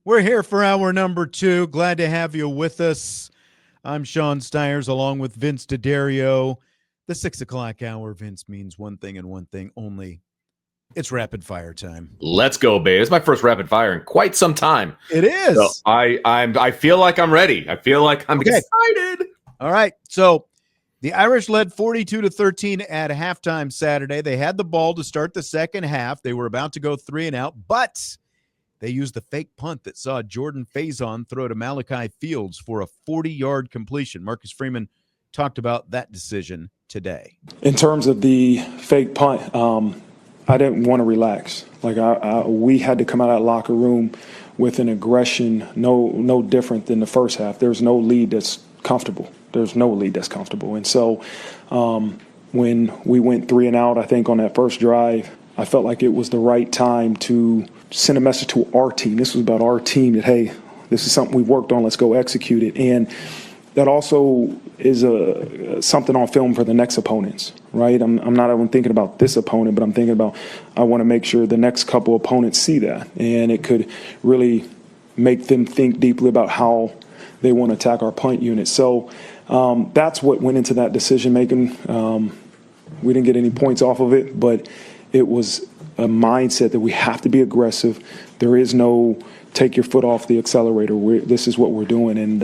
We're here for hour number 2. Glad to have you with us. I'm Sean Stiers along with Vince D'Addario. The 6 o'clock hour, Vince, means one thing and one thing only. It's rapid fire time. Let's go, babe. It's my first rapid fire in quite some time. It So is. I feel like I'm ready. I feel like I'm excited. All right. So the Irish led 42-13 at halftime Saturday. They had the ball to start the second half. They were about to go 3 and out, but they used the fake punt that saw Jordan Faison throw to Malachi Fields for a 40-yard completion. Marcus Freeman talked about that decision today. In terms of the fake punt, I didn't want to relax. We had to come out of that locker room with an aggression no different than the first half. There's no lead that's comfortable. And so when we went 3 and out, I think on that first drive, I felt like it was the right time to send a message to our team. This was about our team that, hey, this is something we worked on. Let's go execute it. And that also is something on film for the next opponents, right? I'm not even thinking about this opponent, but I'm thinking about I want to make sure the next couple opponents see that. And it could really make them think deeply about how they want to attack our punt unit. So that's what went into that decision-making. We didn't get any points off of it, but it was a mindset that we have to be aggressive. There is no take your foot off the accelerator. This is what we're doing, and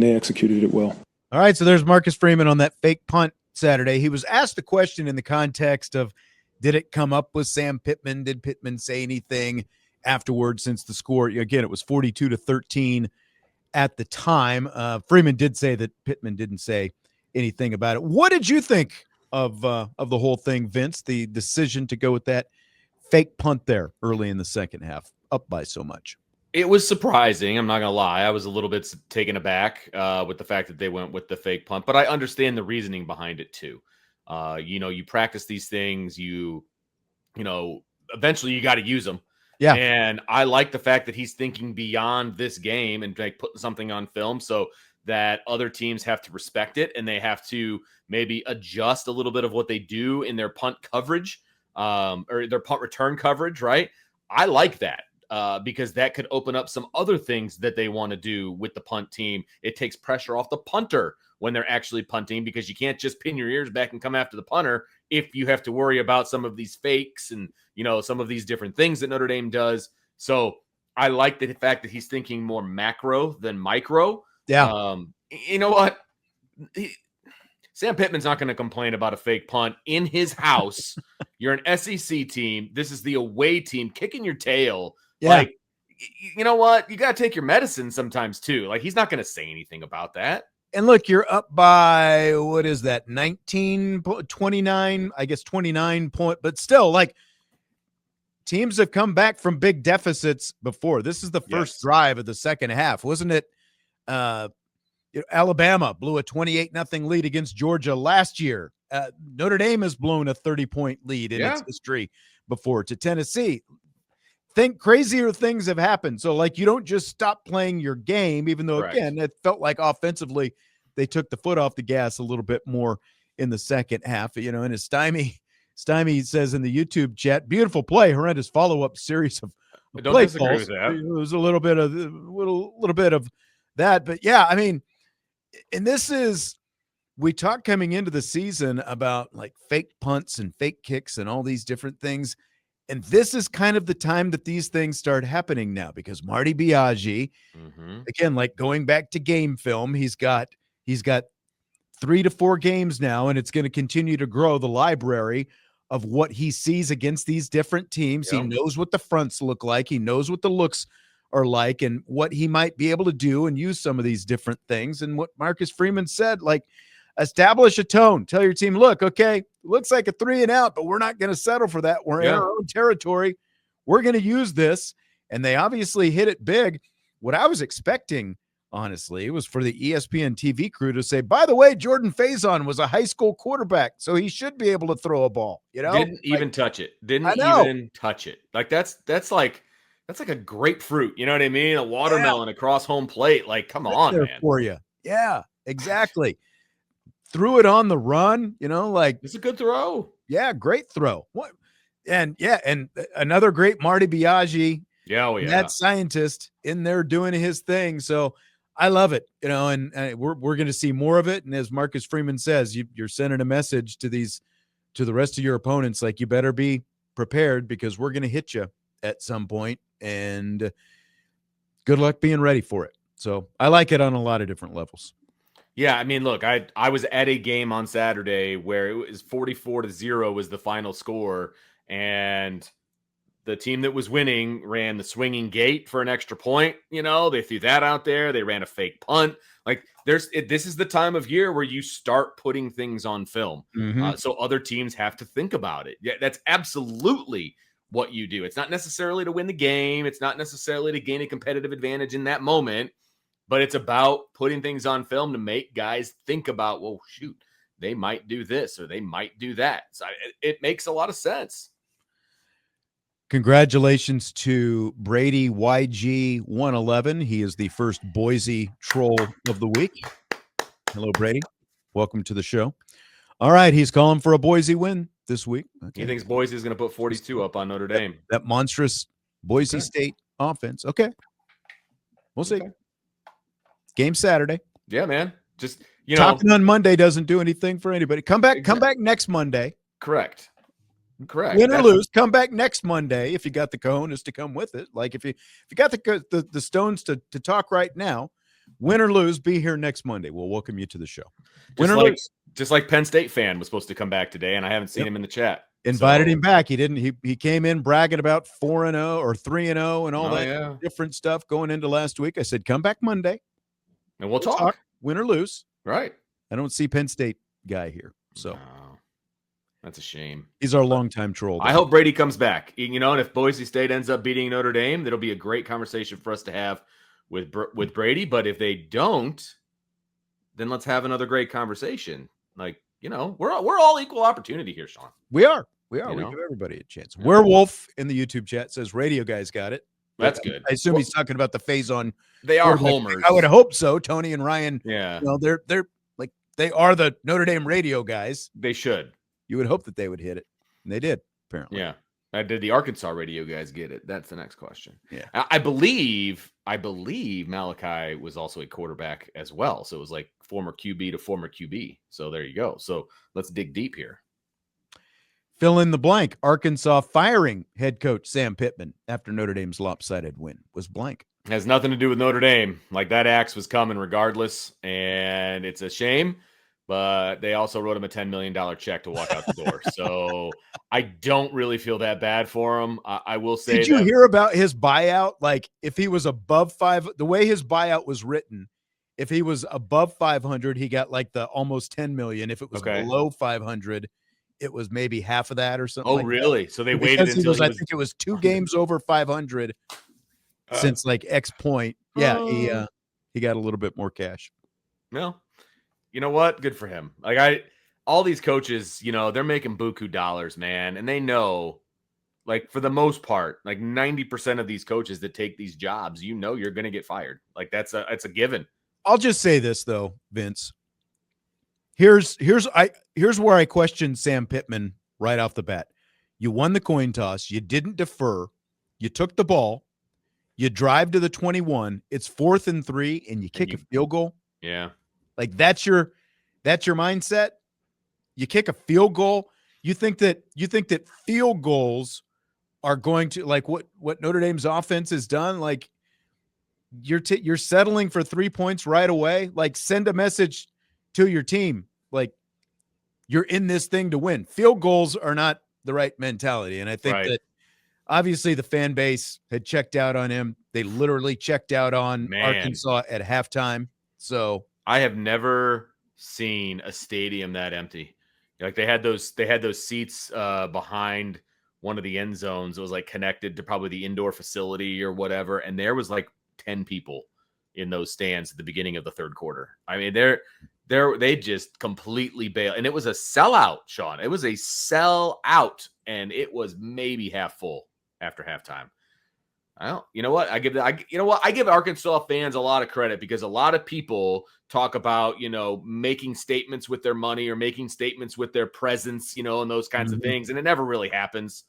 they executed it well. All right, so there's Marcus Freeman on that fake punt Saturday. He was asked a question in the context of, did it come up with Sam Pittman? Did Pittman say anything afterwards since the score? Again, it was 42-13 at the time. Freeman did say that Pittman didn't say anything about it. What did you think of the whole thing, Vince, the decision to go with that fake punt there early in the second half, up by so much? It was surprising. I'm not going to lie. I was a little bit taken aback with the fact that they went with the fake punt, but I understand the reasoning behind it too. You practice these things, eventually you got to use them. Yeah. And I like the fact that he's thinking beyond this game and like putting something on film so that other teams have to respect it and they have to maybe adjust a little bit of what they do in their punt coverage or their punt return coverage, right? I like that. Because that could open up some other things that they want to do with the punt team. It takes pressure off the punter when they're actually punting because you can't just pin your ears back and come after the punter if you have to worry about some of these fakes and, some of these different things that Notre Dame does. So I like the fact that he's thinking more macro than micro. Yeah. You know what? Sam Pittman's not going to complain about a fake punt in his house. You're an SEC team. This is the away team kicking your tail. Yeah. Like, you know what? You got to take your medicine sometimes too. Like, he's not going to say anything about that. And look, you're up by, what is that, 19, 29, I guess 29 point, but still, like, teams have come back from big deficits before. This is the first drive of the second half, wasn't it? Alabama blew a 28-0 lead against Georgia last year. Notre Dame has blown a 30-point lead in its history before to Tennessee. Think crazier things have happened. So, like, you don't just stop playing your game, even though, again, it felt like offensively they took the foot off the gas a little bit more in the second half. And as Stymie says in the YouTube chat, beautiful play, horrendous follow-up series of play disagree with that. It was a little bit of that. But, yeah, I mean, and this is – we talked coming into the season about, like, fake punts and fake kicks and all these different things. And this is kind of the time that these things start happening now because Marty Biagi, again, like going back to game film, he's got 3 to 4 games now, and it's going to continue to grow the library of what he sees against these different teams. Yep. He knows what the fronts look like. He knows what the looks are like and what he might be able to do and use some of these different things. And what Marcus Freeman said, like, establish a tone. Tell your team, look, okay, looks like a 3 and out, but we're not going to settle for that. We're in our own territory. We're going to use this. And they obviously hit it big. What I was expecting, honestly, was for the ESPN TV crew to say, by the way, Jordan Faison was a high school quarterback, so he should be able to throw a ball. Didn't even touch it. Didn't even touch it. Like that's like a grapefruit. You know what I mean? A watermelon across home plate. Like, come on, man. For you. Yeah, exactly. Threw it on the run, like it's a good throw. Yeah, great throw. What? And another great Marty Biagi Yeah, oh, yeah. That scientist in there doing his thing. So I love it, and we're going to see more of it. And as Marcus Freeman says, you're sending a message to the rest of your opponents, like, you better be prepared because we're going to hit you at some point, and good luck being ready for it. So I like it on a lot of different levels. Yeah, I mean, look, I was at a game on Saturday where it was 44-0 was the final score, and the team that was winning ran the swinging gate for an extra point. They threw that out there. They ran a fake punt. Like, this is the time of year where you start putting things on film. So other teams have to think about it. Yeah, that's absolutely what you do. It's not necessarily to win the game. It's not necessarily to gain a competitive advantage in that moment, but it's about putting things on film to make guys think about, well, shoot, they might do this or they might do that. So it makes a lot of sense. Congratulations to Brady YG111. He is the first Boise troll of the week. Hello, Brady. Welcome to the show. All right, he's calling for a Boise win this week. Okay. He thinks Boise is going to put 42 up on Notre Dame. That monstrous Boise State offense. Okay. We'll see. Game Saturday. Yeah, man. Just, talking on Monday doesn't do anything for anybody. Come back next Monday. Correct. Win or lose, come back next Monday if you got the cojones to come with it. Like, if you got the stones to talk right now, win or lose, be here next Monday. We'll welcome you to the show. Win or lose. Just like Penn State fan was supposed to come back today, and I haven't seen him in the chat. Invited him back. He didn't. He came in bragging about 4-0 or 3-0 and all that different stuff going into last week. I said, come back Monday, and we'll talk. Win or lose. Right. I don't see Penn State guy here, so. No. That's a shame. He's our longtime troll. I hope Brady comes back. And if Boise State ends up beating Notre Dame, that'll be a great conversation for us to have with Brady. But if they don't, then let's have another great conversation. Like, we're all equal opportunity here, Sean. We are. We give everybody a chance. Yeah. Werewolf in the YouTube chat says radio guys got it. That's good. I assume he's talking about the phase on. They are homers. I would hope so. Tony and Ryan. Yeah. They're like, they are the Notre Dame radio guys. They should. You would hope that they would hit it, and they did, apparently. Yeah. Did the Arkansas radio guys get it? That's the next question. Yeah. I believe Malachi was also a quarterback as well. So it was like former QB to former QB. So there you go. So let's dig deep here. Fill in the blank. Arkansas firing head coach Sam Pittman after Notre Dame's lopsided win was blank. It has nothing to do with Notre Dame. Like, that axe was coming regardless, and it's a shame. But they also wrote him a $10 million check to walk out the door. So I don't really feel that bad for him. I will say. Did you hear about his buyout? Like, if he was above the way his buyout was written, if he was above 500, he got like the almost 10 million. If it was below 500, it was maybe half of that or something. Oh, like really? That. So they waited until I think it was 2 games over 500 since like X point. Yeah, he got a little bit more cash. Well, you know what? Good for him. Like, all these coaches, they're making buku dollars, man. And they know, like, for the most part, like 90% of these coaches that take these jobs, you're going to get fired. Like, that's a given. I'll just say this though, Vince. Here's where I question Sam Pittman right off the bat. You won the coin toss. You didn't defer. You took the ball. You drive to the 21. It's 4th and 3, and you kick a field goal. Yeah. Like, that's your mindset. You kick a field goal. You think that field goals are going to, like, what Notre Dame's offense has done. Like, you're settling for 3 points right away. Like, send a message to your team. Like, you're in this thing to win. Field goals are not the right mentality. And I think that obviously the fan base had checked out on him. They literally checked out on Arkansas at halftime. So I have never seen a stadium that empty. Like, they had those seats behind one of the end zones. It was like connected to probably the indoor facility or whatever. And there was like 10 people in those stands at the beginning of the third quarter. I mean, they just completely bailed. And it was a sellout, Sean. It was a sellout, and it was maybe half full after halftime. You know what? I give Arkansas fans a lot of credit, because a lot of people talk about, making statements with their money or making statements with their presence, and those kinds of things. And it never really happens.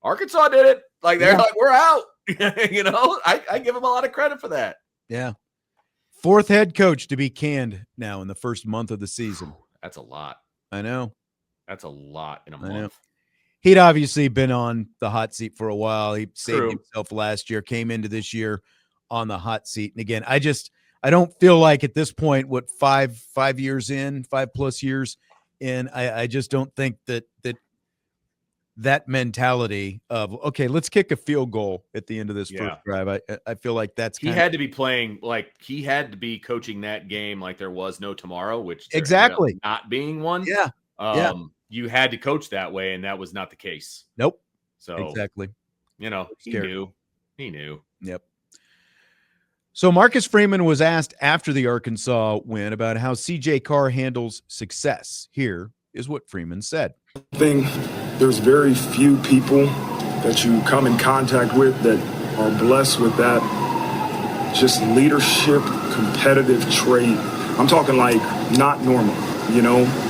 Arkansas did it. Like, they're like, we're out. I give him a lot of credit for that. Yeah. Fourth head coach to be canned now in the first month of the season. That's a lot. I know. That's a lot in a month. He'd obviously been on the hot seat for a while. He saved True. himself last year, came into this year on the hot seat. And again, I don't feel like at this point, what, 5+ years in, I just don't think that mentality of, okay, let's kick a field goal at the end of this first drive. I feel like he had to be playing, like he had to be coaching that game like there was no tomorrow, which exactly not being one. Yeah. You had to coach that way, and that was not the case. Nope. So exactly. He knew. Yep. So Marcus Freeman was asked after the Arkansas win about how CJ Carr handles success. Here is what Freeman said. I think there's very few people that you come in contact with that are blessed with that just leadership, competitive trait. I'm talking like not normal,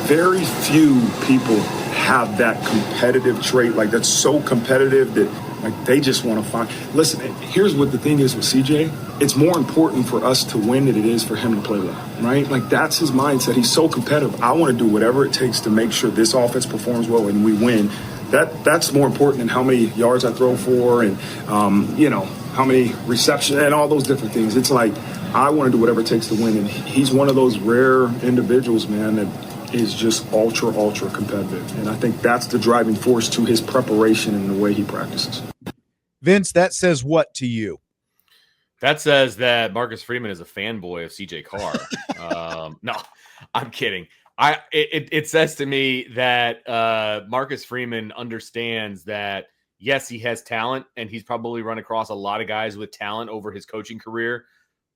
very few people have that competitive trait, like that's so competitive that like they just want to find. Listen, here's what the thing is with CJ. It's more important for us to win than it is for him to play well, right? Like that's his mindset. He's so competitive. I want to do whatever it takes to make sure this offense performs well and we win. That's more important than how many yards I throw for and, how many receptions and all those different things. It's like I want to do whatever it takes to win. And he's one of those rare individuals, man, that is just ultra competitive. And I think that's the driving force to his preparation and the way he practices. Vince, that says what to you? That says that Marcus Freeman is a fanboy of CJ Carr. No, I'm kidding. It says to me that Marcus Freeman understands that, yes, he has talent, and he's probably run across a lot of guys with talent over his coaching career.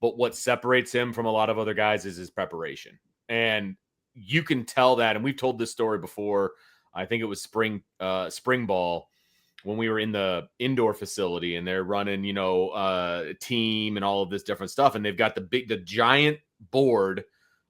But what separates him from a lot of other guys is his preparation. And you can tell that. And we've told this story before. I think it was spring ball when we were in the indoor facility and they're running, a team and all of this different stuff. And they've got the giant board,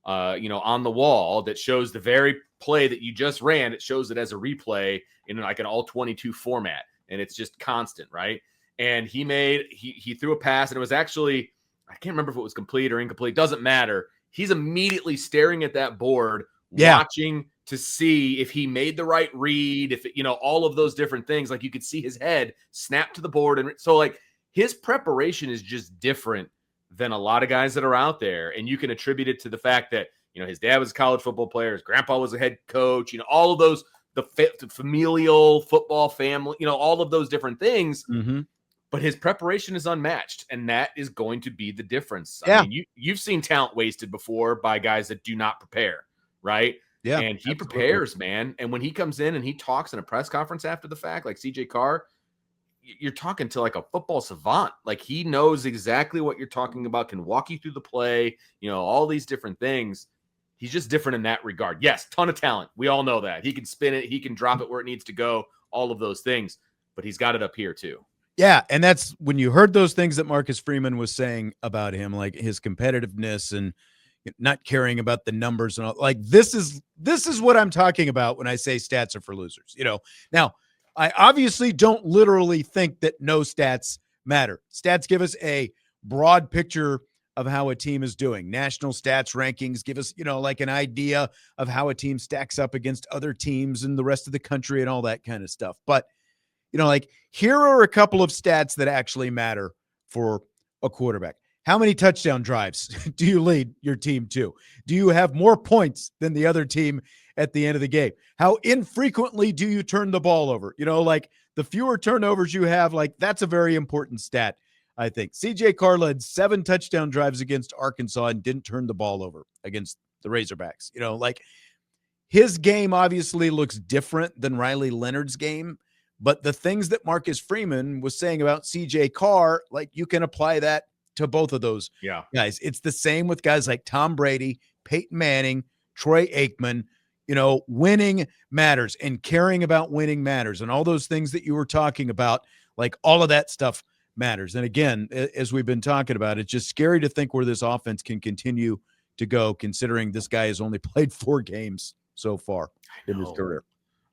on the wall that shows the very play that you just ran. It shows it as a replay in like an all 22 format. And it's just constant, right? And he threw a pass and it was actually, I can't remember if it was complete or incomplete. Doesn't matter. He's immediately staring at that board, watching to see if he made the right read, if all of those different things. Like you could see his head snap to the board. And so like his preparation is just different than a lot of guys that are out there. And you can attribute it to the fact that, his dad was a college football player. His grandpa was a head coach, all of those, the familial football family, all of those different things. Mm-hmm. But his preparation is unmatched, and that is going to be the difference. Yeah. I mean, you've seen talent wasted before by guys that do not prepare, right? Yeah. And he prepares, man. And when he comes in and he talks in a press conference after the fact, like CJ Carr, you're talking to like a football savant. Like he knows exactly what you're talking about, can walk you through the play, all these different things. He's just different in that regard. Yes, ton of talent. We all know that. He can spin it. He can drop it where it needs to go, all of those things. But he's got it up here too. Yeah, and that's when you heard those things that Marcus Freeman was saying about him, like his competitiveness and not caring about the numbers and all. Like this is what I'm talking about when I say stats are for losers. Now I obviously don't literally think that no stats matter. Stats give us a broad picture of how a team is doing. National stats rankings give us, like an idea of how a team stacks up against other teams in the rest of the country and all that kind of stuff. But like here are a couple of stats that actually matter for a quarterback. How many touchdown drives do you lead your team to? Do you have more points than the other team at the end of the game? How infrequently do you turn the ball over? Like the fewer turnovers you have, like that's a very important stat, I think. CJ Carr led 7 touchdown drives against Arkansas and didn't turn the ball over against the Razorbacks. Like his game obviously looks different than Riley Leonard's game. But the things that Marcus Freeman was saying about CJ Carr, like you can apply that to both of those guys. It's the same with guys like Tom Brady, Peyton Manning, Troy Aikman. Winning matters and caring about winning matters. And all those things that you were talking about, like all of that stuff matters. And again, as we've been talking about, it's just scary to think where this offense can continue to go, considering this guy has only played 4 games so far in his career.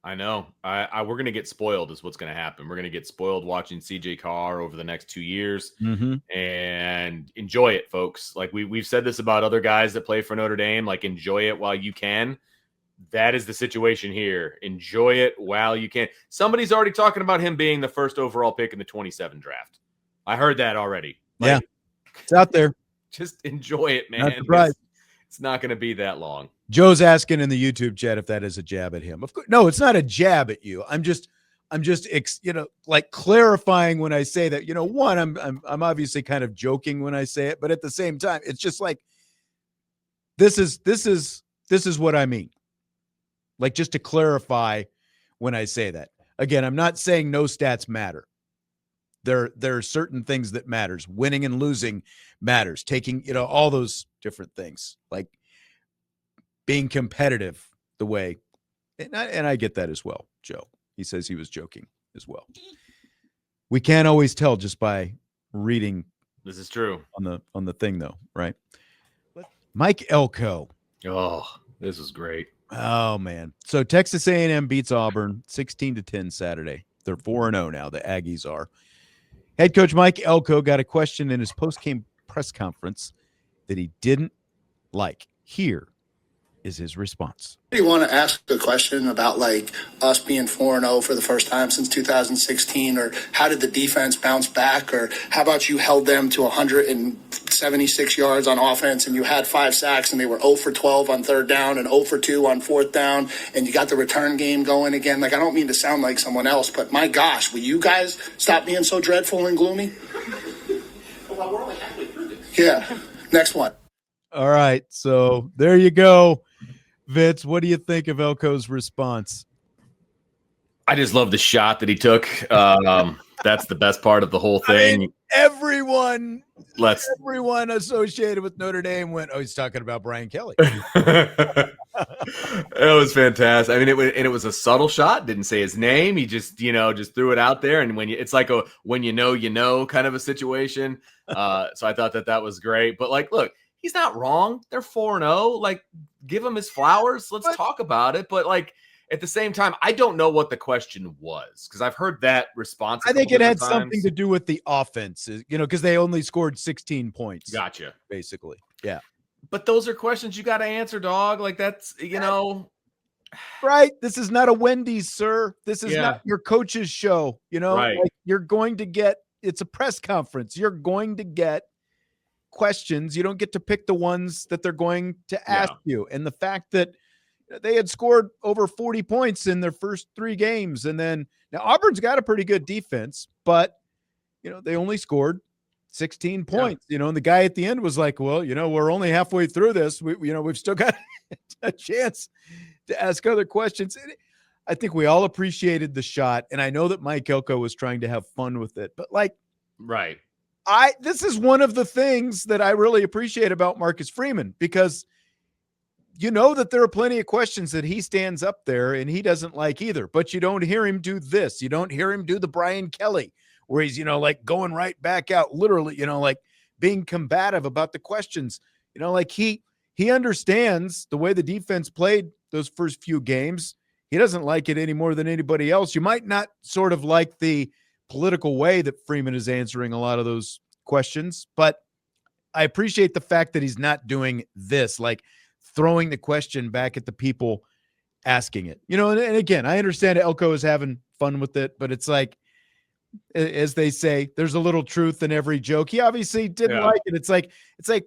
I know. We're gonna get spoiled. Is what's gonna happen. We're gonna get spoiled watching CJ Carr over the next 2 years, and enjoy it, folks. Like we've said this about other guys that play for Notre Dame. Like enjoy it while you can. That is the situation here. Enjoy it while you can. Somebody's already talking about him being the first overall pick in the 27 draft. I heard that already. Yeah, it's out there. Just enjoy it, man. Not surprised. It's not going to be that long. Joe's asking in the YouTube chat if that is a jab at him. Of course, no, it's not a jab at you. I'm just, like clarifying when I say that. One, I'm obviously kind of joking when I say it, but at the same time, it's just like this is what I mean. Like just to clarify when I say that. Again, I'm not saying no stats matter. There are certain things that matters. Winning and losing matters. Taking, all those different things. Like being competitive the way, and I get that as well, Joe. He says he was joking as well. We can't always tell just by reading. This is true. On the thing though, right? Mike Elko. Oh, this is great. Oh man. So Texas A&M beats Auburn 16-10 Saturday. They're 4-0 now. The Aggies are. Head coach Mike Elko got a question in his post-game press conference that he didn't like. Here is his response. Do you want to ask a question about like us being 4-0 for the first time since 2016, or how did the defense bounce back, or how about you held them to 176 yards on offense and you had 5 sacks and they were 0 for 12 on third down and 0 for 2 on fourth down and you got the return game going again? Like, I don't mean to sound like someone else, but my gosh, will you guys stop being so dreadful and gloomy? Well, we're only halfway through this. Yeah. Next one. All right. So there you go. Vince, what do you think of Elko's response? I just love the shot that he took. That's the best part of the whole thing. I mean, everyone associated with Notre Dame went, oh, he's talking about Brian Kelly. It was fantastic. I mean, it was a subtle shot. Didn't say his name. He just threw it out there. And it's like a when you know kind of a situation. So I thought that was great. But like, look, he's not wrong. They're 4-0. Like, give him his flowers. Let's talk about it. But like at the same time, I don't know what the question was because I've heard that response. I think it had something to do with the offense, because they only scored 16 points. Gotcha. Basically. Yeah. But those are questions you got to answer, dog. Like that's, Right. This is not a Wendy's, sir. This is not your coach's show. Right. Like you're going to get, it's a press conference. You're going to get questions. You don't get to pick the ones that they're going to ask you. And the fact that they had scored over 40 points in their first 3 games. And then now Auburn's got a pretty good defense, but they only scored 16 points, and the guy at the end was like, well, we're only halfway through this. We've still got a chance to ask other questions. And I think we all appreciated the shot. And I know that Mike Elko was trying to have fun with it, but like, right. This is one of the things that I really appreciate about Marcus Freeman, because that there are plenty of questions that he stands up there and he doesn't like either, but you don't hear him do this. You don't hear him do the Brian Kelly where he's, like going right back out, literally, like being combative about the questions, like he understands the way the defense played those first few games. He doesn't like it any more than anybody else. You might not sort of like the political way that Freeman is answering a lot of those questions, but I appreciate the fact that he's not doing this, like throwing the question back at the people asking it, and again, I understand Elko is having fun with it, but it's like, as they say, there's a little truth in every joke. He obviously didn't like it. It's like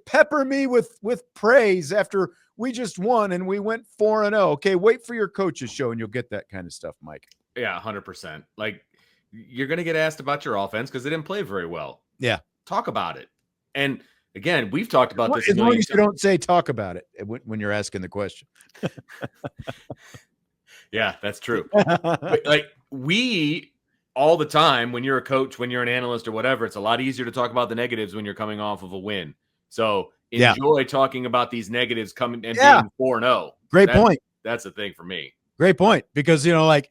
pepper me with praise after we just won and we went 4-0. Okay. Wait for your coach's show and you'll get that kind of stuff, Mike. Yeah. 100%. Like you're going to get asked about your offense because they didn't play very well. Yeah. Talk about it. And again, we've talked about this. As long as you don't say talk about it when you're asking the question. Yeah, that's true. But like we all the time, when you're a coach, when you're an analyst or whatever, it's a lot easier to talk about the negatives when you're coming off of a win. So enjoy talking about these negatives coming and being 4-0. Great point. That's the thing for me. Great point. Because, like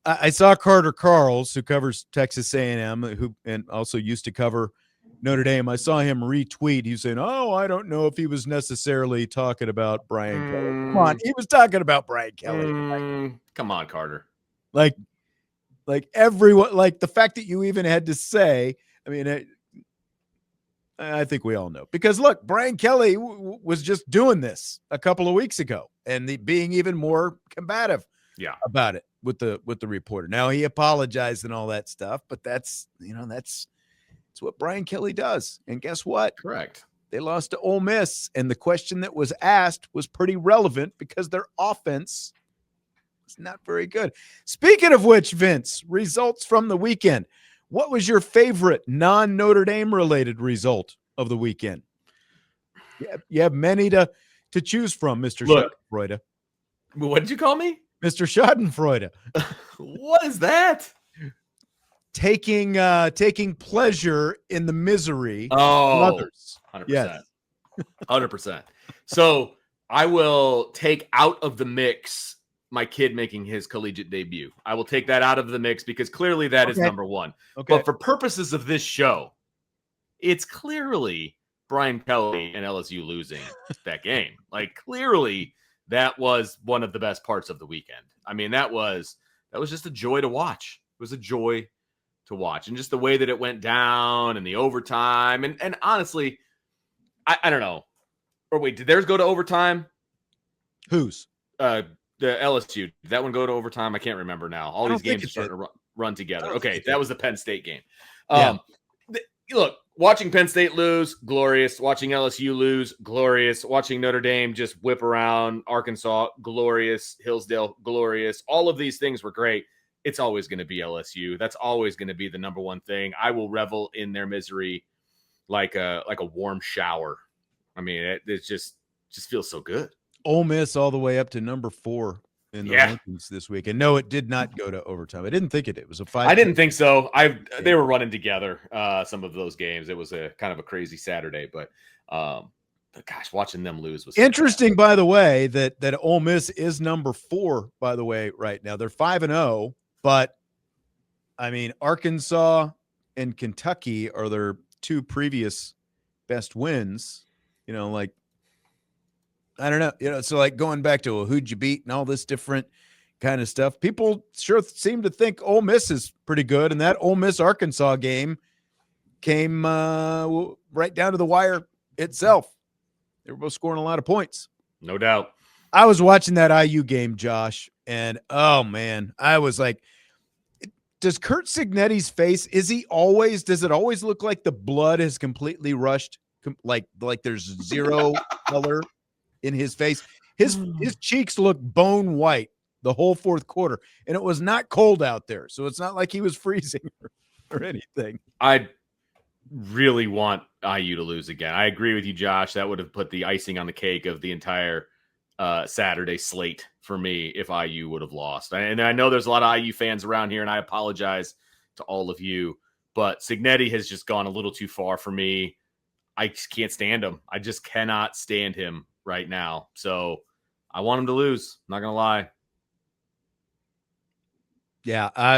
I saw Carter Carls, who covers Texas A&M, and also used to cover Notre Dame. I saw him retweet. He was saying, oh, I don't know if he was necessarily talking about Brian Kelly. Come on. He was talking about Brian Kelly. Come on, Carter. Like everyone, like the fact that you even had to say, I mean, I think we all know, because look, Brian Kelly was just doing this a couple of weeks ago and being even more combative about it with the reporter. Now he apologized and all that stuff, but that's what Brian Kelly does. And guess what? Correct. They lost to Ole Miss, and the question that was asked was pretty relevant because their offense is not very good. Speaking of which, Vince, results from the weekend. What was your favorite non-Notre Dame related result of the weekend? You have many to choose from, Mr. Schadenfreude. What did you call me? Mr. Schadenfreude. What is that? Taking pleasure in the misery of others. 100%. Yes. 100%. So I will take out of the mix my kid making his collegiate debut. I will take that out of the mix because clearly that is number one. Okay. But for purposes of this show, it's clearly Brian Kelly and LSU losing that game. Like, clearly that was one of the best parts of the weekend. I mean, that was just a joy to watch. It was a joy to watch. And just the way that it went down and the overtime. And honestly, I don't know. Or wait, did theirs go to overtime? Whose? The LSU. Did that one go to overtime? I can't remember now. All these games are starting to run together. Okay, that was the Penn State game. Look, watching Penn State lose, glorious. Watching LSU lose, glorious. Watching Notre Dame just whip around Arkansas, glorious. Hillsdale, glorious. All of these things were great. It's always going to be LSU. That's always going to be the number one thing. I will revel in their misery like a warm shower. I mean, it just feels so good. Ole Miss all the way up to number 4 in the rankings this week. And no, it did not go to overtime. I didn't think it was a 5. I didn't think so. They were running together some of those games. It was a kind of a crazy Saturday, but gosh, watching them lose was interesting. By the way, that Ole Miss is number 4. By the way, right now they're 5-0, but I mean Arkansas and Kentucky are their 2 previous best wins. You know, like. I don't know. So like going back to who'd you beat and all this different kind of stuff. People sure seem to think Ole Miss is pretty good. And that Ole Miss Arkansas game came right down to the wire itself. They were both scoring a lot of points. No doubt. I was watching that IU game, Josh, and oh man, I was like, does Curt Cignetti's face, does it always look like the blood has completely rushed? Like there's zero color in his face. His cheeks look bone white the whole fourth quarter, and it was not cold out there, so it's not like he was freezing or anything. I really want IU to lose again. I agree with you, Josh. That would have put the icing on the cake of the entire Saturday slate for me if IU would have lost. And I know there's a lot of IU fans around here, and I apologize to all of you, but Cignetti has just gone a little too far for me. I just can't stand him. I just cannot stand him right now. So I want him to lose. I'm not going to lie. Yeah, I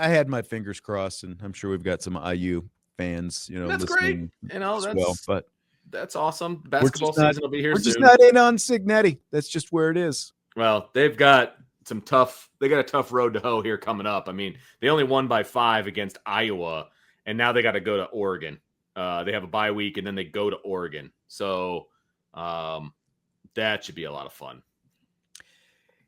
had my fingers crossed, and I'm sure we've got some IU fans, that's great. That's awesome. Basketball season will be here soon. We're just not in on Cignetti. That's just where it is. Well, they got a tough road to hoe here coming up. I mean, they only won by 5 against Iowa, and now they got to go to Oregon. They have a bye week, and then they go to Oregon. So that should be a lot of fun.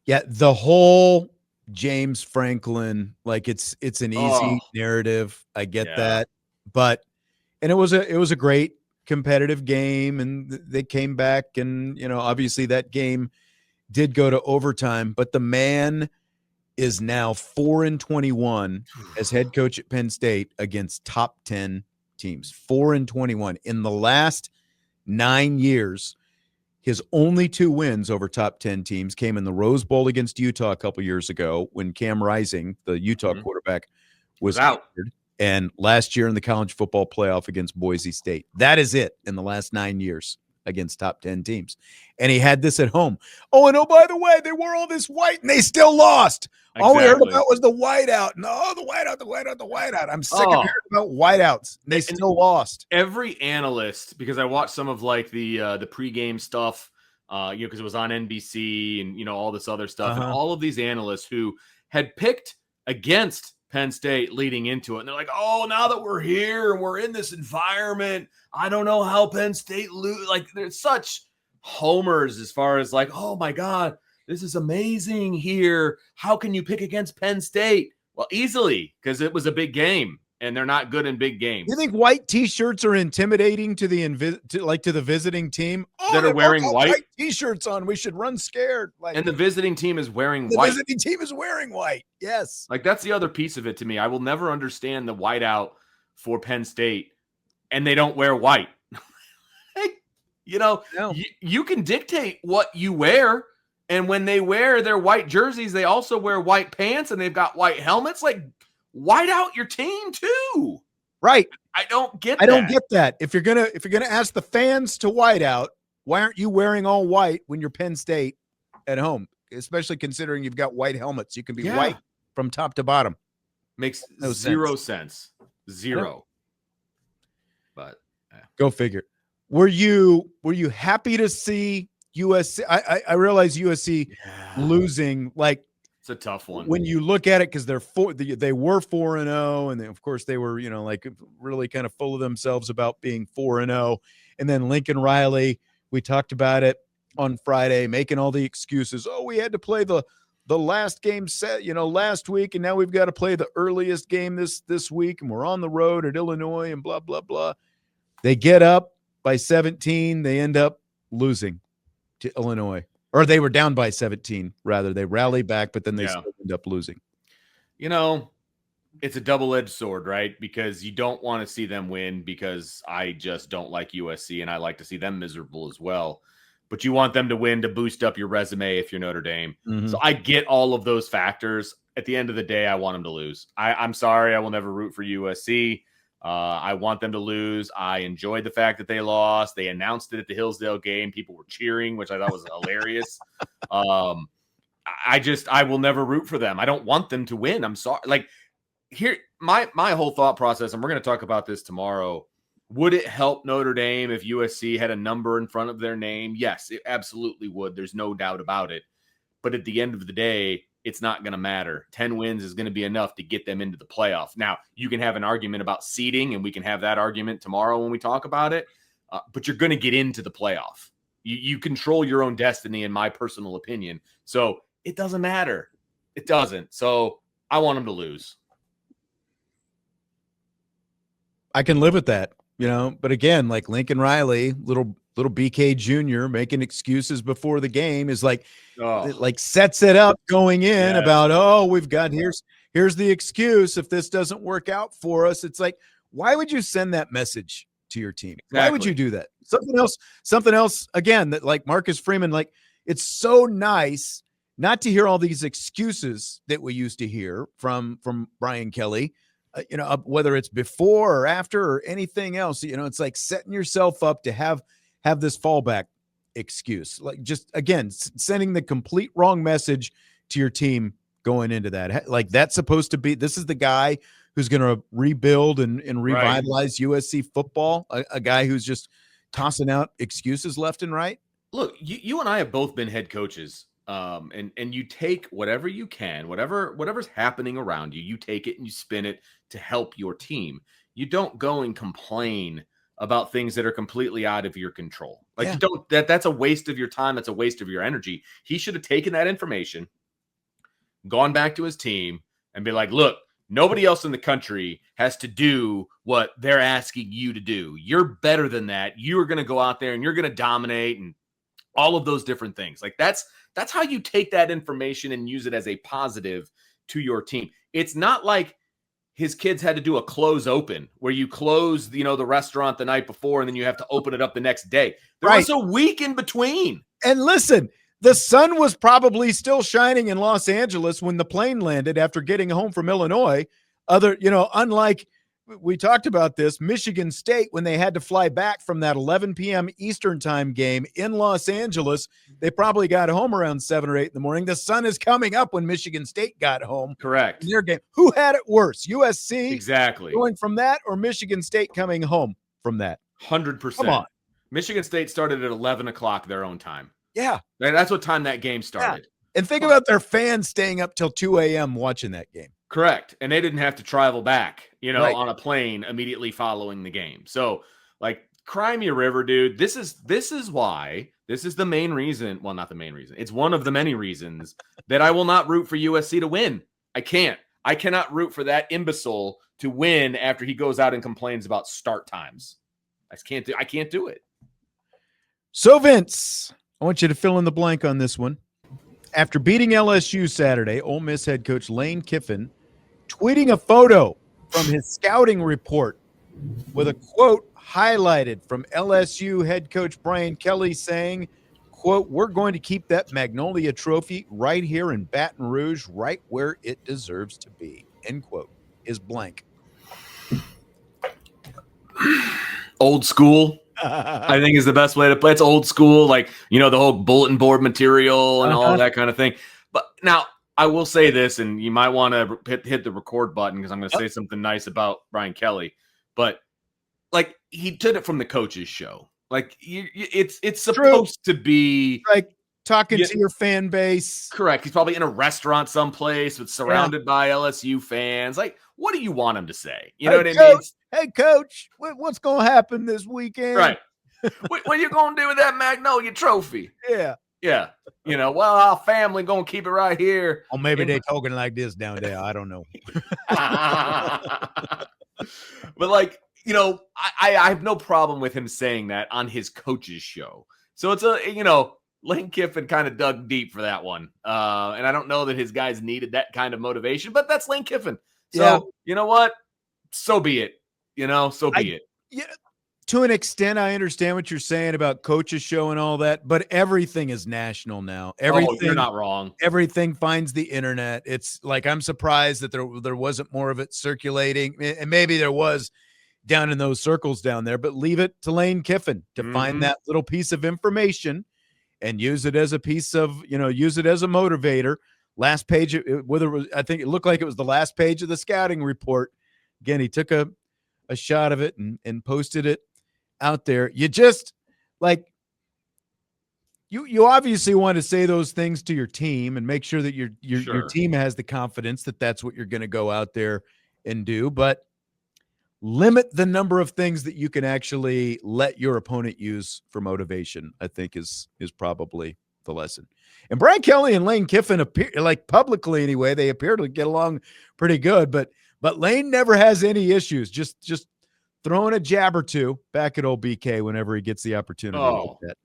Yeah, the whole James Franklin, like it's an easy narrative. I get that, and it was a great competitive game, and they came back, and obviously that game did go to overtime. But the man is now 4-21 as head coach at Penn State against top 10 teams. 4-21 in the last 9 years. His only 2 wins over top 10 teams came in the Rose Bowl against Utah a couple years ago when Cam Rising, the Utah quarterback, was out, and last year in the college football playoff against Boise State. That is it in the last 9 years against top 10 teams. And he had this at home. Oh, and by the way, they wore all this white and they still lost. Exactly. All we heard about was the whiteout. No, the whiteout. I'm sick of hearing about whiteouts. They still lost. Every analyst, because I watched some of like the pregame stuff because it was on NBC and, all this other stuff. And Uh-huh. all of these analysts who had picked against Penn State leading into it. And they're like, oh, now that we're here and we're in this environment, I don't know how Penn State lose. Like, there's such homers as far as like, oh my God, this is amazing here. How can you pick against Penn State? Well, easily, because it was a big game and they're not good in big games. You think white T-shirts are intimidating to the to the visiting team that are wearing white T-shirts on? We should run scared. Like, and the visiting team is wearing the white. The visiting team is wearing white. Yes, like that's the other piece of it to me. I will never understand the whiteout for Penn State, and they don't wear white. No. You can dictate what you wear. And when they wear their white jerseys, they also wear white pants and they've got white helmets. Like, white out your team too. Right. I don't get that. If you're gonna ask the fans to white out, why aren't you wearing all white when you're Penn State at home? Especially considering you've got white helmets. You can be white from top to bottom. Makes zero sense. Zero. But go figure. Were you happy to see USC? I realize USC losing, like, it's a tough one when you look at it, because they were 4-0, and then, of course, they were like really kind of full of themselves about being 4-0, and then Lincoln Riley, we talked about it on Friday, making all the excuses. Oh, we had to play the last game set last week, and now we've got to play the earliest game this week, and we're on the road at Illinois, and blah blah blah. They get up by 17, they end up losing to Illinois, or they were down by 17 rather. They rally back, but then they still end up losing. It's a double-edged sword, right? Because you don't want to see them win, because I just don't like USC and I like to see them miserable as well. But you want them to win to boost up your resume if you're Notre Dame. Mm-hmm. So I get all of those factors. At the end of the day, I want them to lose. I'm sorry, I will never root for USC. I want them to lose. I enjoyed the fact that they lost. They announced it at the Hillsdale game. People were cheering, which I thought was hilarious. I will never root for them. I don't want them to win. I'm sorry. Like, here, my whole thought process, and we're going to talk about this tomorrow. Would it help Notre Dame if USC had a number in front of their name? Yes, it absolutely would. There's no doubt about it. But at the end of the day, it's not going to matter. 10 wins is going to be enough to get them into the playoff. Now, you can have an argument about seeding, and we can have that argument tomorrow when we talk about it, but you're going to get into the playoff. You control your own destiny, in my personal opinion. So it doesn't matter. It doesn't. So I want them to lose. I can live with that, but again, like Lincoln Riley, little BK Jr. making excuses before the game is like sets it up going in about, we've got here's the excuse if this doesn't work out for us. It's like, why would you send that message to your team? Exactly. Why would you do that? Something else again, that like Marcus Freeman, like, it's so nice not to hear all these excuses that we used to hear from Brian Kelly. Whether it's before or after or anything else, it's like setting yourself up to have this fallback excuse, like just again sending the complete wrong message to your team going into that. Like, that's supposed to be, this is the guy who's going to rebuild and revitalize USC football, a guy who's just tossing out excuses left and right. Look, you and I have both been head coaches. And you take whatever you can, whatever's happening around you, you take it and you spin it to help your team. You don't go and complain about things that are completely out of your control. Like, you don't, that's a waste of your time. That's a waste of your energy. He should have taken that information, gone back to his team and be like, look, nobody else in the country has to do what they're asking you to do. You're better than that. You're going to go out there and you're going to dominate and all of those different things. Like, that's how you take that information and use it as a positive to your team. It's not like his kids had to do a close open where you close, the restaurant the night before and then you have to open it up the next day. There was a week in between. And listen, the sun was probably still shining in Los Angeles when the plane landed after getting home from Illinois. Unlike, we talked about this, Michigan State, when they had to fly back from that 11 p.m. Eastern time game in Los Angeles, they probably got home around 7 or 8 in the morning. The sun is coming up when Michigan State got home. Correct. In their game. Who had it worse? USC exactly going from that, or Michigan State coming home from that? 100%. Come on. Michigan State started at 11 o'clock their own time. Yeah. That's what time that game started. And think about their fans staying up till 2 a.m. watching that game. Correct. And they didn't have to travel back, Right. on a plane immediately following the game. So, like, cry me a river, dude. This is why, this is the main reason. Well, not the main reason. It's one of the many reasons that I will not root for USC to win. I cannot root for that imbecile to win after he goes out and complains about start times. I can't do it. So, Vince, I want you to fill in the blank on this one. After beating LSU Saturday, Ole Miss head coach Lane Kiffin tweeting a photo from his scouting report with a quote highlighted from LSU head coach Brian Kelly saying, quote, "We're going to keep that Magnolia trophy right here in Baton Rouge, right where it deserves to be," end quote, is blank. Old school, I think, is the best way to play. It's old school, like, the whole bulletin board material and all that kind of thing. But now I will say this, and you might want to hit the record button because I'm going to say something nice about Brian Kelly. But like, he did it from the coach's show. Like, it's supposed to be like talking to your fan base. Correct. He's probably in a restaurant someplace with surrounded by LSU fans. Like, what do you want him to say? You know what I mean? Hey, coach, what's going to happen this weekend? Right. What are you going to do with that Magnolia trophy? Yeah. Yeah. Well, our family going to keep it right here. Or maybe they're talking like this down there. I don't know. But, like, I have no problem with him saying that on his coach's show. So it's Lane Kiffin kind of dug deep for that one. And I don't know that his guys needed that kind of motivation, but that's Lane Kiffin. So, you know what? So be it. So be it. Yeah, to an extent, I understand what you're saying about coach's show and all that, but everything is national now. Everything, you're not wrong. Everything finds the internet. It's like, I'm surprised that there wasn't more of it circulating, and maybe there was down in those circles down there, but leave it to Lane Kiffin to find that little piece of information and use it as a piece of, use it as a motivator. Last page, I think it looked like it was the last page of the scouting report. Again, he took a shot of it and posted it out there. You just, like, you obviously want to say those things to your team and make sure that your team has the confidence that that's what you're going to go out there and do, but limit the number of things that you can actually let your opponent use for motivation, I think is probably the lesson. And Brian Kelly and Lane Kiffin appear, like, publicly anyway, they appear to get along pretty good, but Lane never has any issues. Just throwing a jab or two back at old BK whenever he gets the opportunity. Oh, like that.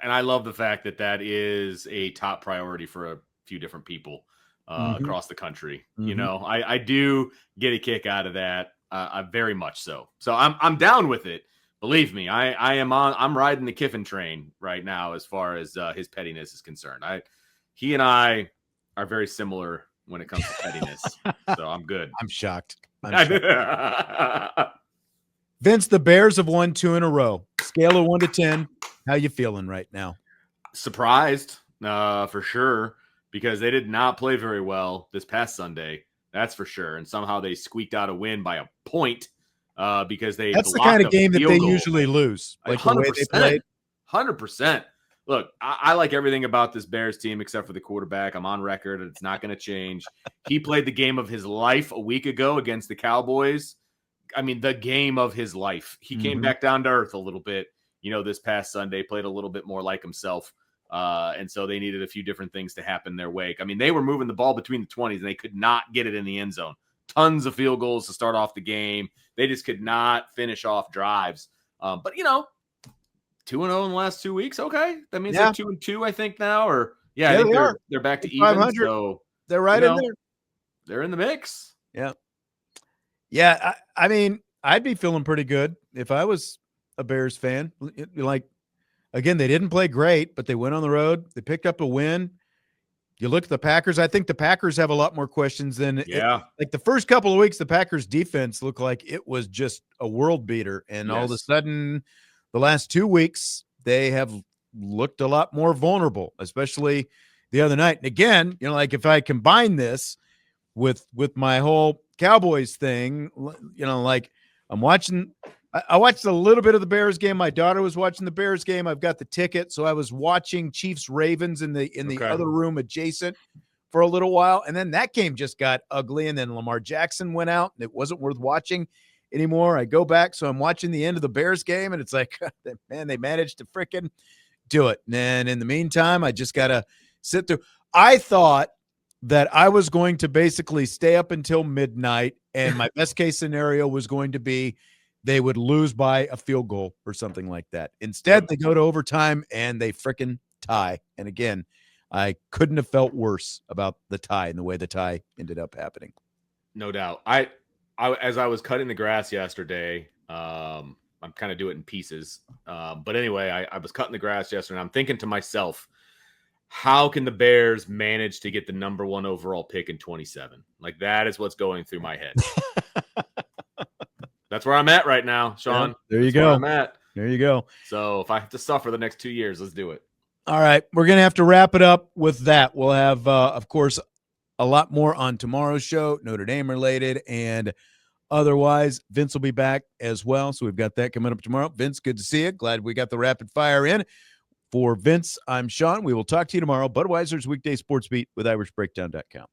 And I love the fact that is a top priority for a few different people across the country. I do get a kick out of that. Very much so. So I'm down with it. Believe me, I'm riding the Kiffin train right now as far as his pettiness is concerned. He and I are very similar when it comes to pettiness. So I'm good. I'm shocked. Vince, the Bears have won 2 in a row. Scale of 1 to 10. How you feeling right now? Surprised, for sure, because they did not play very well this past Sunday. That's for sure. And somehow they squeaked out a win by a point because that's the kind of game that they usually lose. Like 100%. The way they played. 100%. Look, I like everything about this Bears team except for the quarterback. I'm on record, and it's not going to change. He played the game of his life a week ago against the Cowboys. I mean, the game of his life. He came back down to earth a little bit, this past Sunday, played a little bit more like himself. And so they needed a few different things to happen their way. I mean, they were moving the ball between the 20s, and they could not get it in the end zone. Tons of field goals to start off the game. They just could not finish off drives. But 2-0 in the last 2 weeks. Okay. That means they're 2-2, I think now, or I think they're back to even. So they're right in there. They're in the mix. Yeah. Yeah. I mean, I'd be feeling pretty good if I was a Bears fan. Like, again, they didn't play great, but they went on the road. They picked up a win. You look at the Packers. I think the Packers have a lot more questions than like the first couple of weeks. The Packers defense looked like it was just a world beater. And all of a sudden, the last 2 weeks, they have looked a lot more vulnerable, especially the other night. And again, like, if I combine this with my whole Cowboys thing, like, I'm watching I watched a little bit of the Bears game. My daughter was watching the Bears game. I've got the ticket, so I was watching Chiefs Ravens in the Okay. other room adjacent for a little while, and then that game just got ugly. And then Lamar Jackson went out, and it wasn't worth watching anymore. I go back, so I'm watching the end of the Bears game, and it's like, man, they managed to freaking do it. And in the meantime, I just gotta sit through. I thought that I was going to basically stay up until midnight, and my best case scenario was going to be they would lose by a field goal or something like that. Instead, they go to overtime and they frickin' tie. And again, I couldn't have felt worse about the tie and the way the tie ended up happening. No doubt. I as I was cutting the grass yesterday, I'm kind of doing it in pieces. But anyway, I was cutting the grass yesterday, and I'm thinking to myself, how can the Bears manage to get the number 1 overall pick in 27? Like, that is what's going through my head. That's where I'm at right now, Sean. Yeah, there you That's go. where I'm at. There you go. So if I have to suffer the next 2 years, let's do it. All right. We're going to have to wrap it up with that. We'll have, of course, a lot more on tomorrow's show, Notre Dame related, and otherwise, Vince will be back as well. So we've got that coming up tomorrow. Vince, good to see you. Glad we got the rapid fire in. For Vince, I'm Sean. We will talk to you tomorrow. Budweiser's Weekday Sports Beat with IrishBreakdown.com.